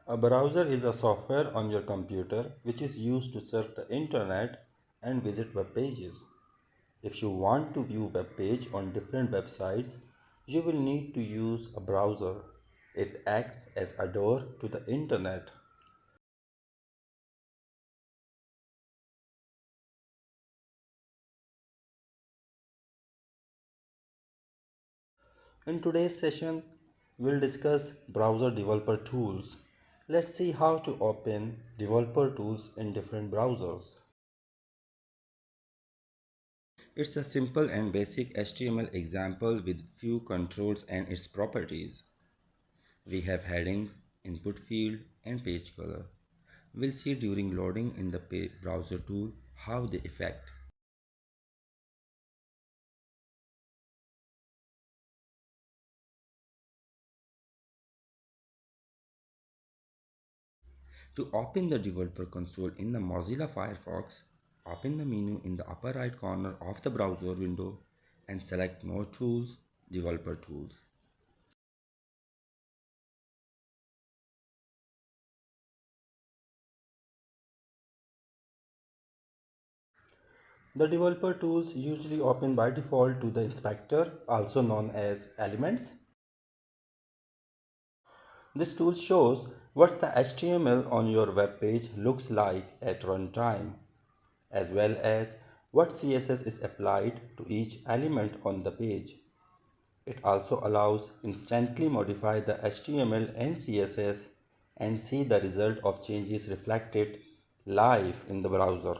A browser is a software on your computer which is used to surf the internet and visit web pages. If you want to view web page on different websites, you will need to use a browser. It acts as a door to the internet. In today's session, we'll discuss browser developer tools. Let's see how to open developer tools in different browsers. It's a simple and basic HTML example with few controls and its properties. We have headings, input field, and page color. We'll see during loading in the browser tool how they affect. To open the developer console in the Mozilla Firefox, open the menu in the upper right corner of the browser window and select More Tools, Developer Tools. The developer tools usually open by default to the inspector, also known as elements. This tool shows what the HTML on your web page looks like at runtime, as well as what CSS is applied to each element on the page. It also allows instantly modify the HTML and CSS and see the result of changes reflected live in the browser.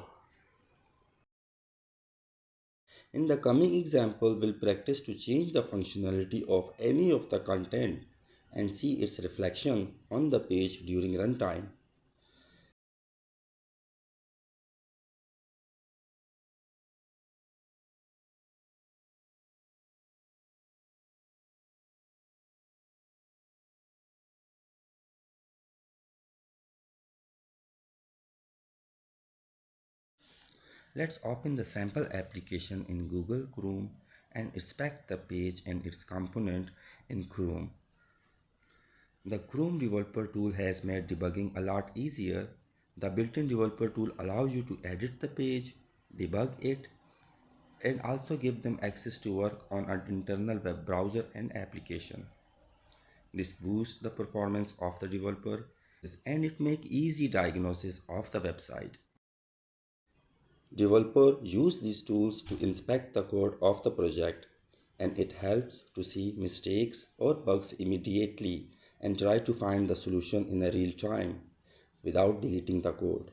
In the coming example, we'll practice to change the functionality of any of the content and see its reflection on the page during runtime. Let's open the sample application in Google Chrome and inspect the page and its component in Chrome. The Chrome Developer tool has made debugging a lot easier. The built-in developer tool allows you to edit the page, debug it, and also give them access to work on an internal web browser and application. This boosts the performance of the developer and it makes easy diagnosis of the website. Developers use these tools to inspect the code of the project and it helps to see mistakes or bugs immediately and try to find the solution in a real time without deleting the code.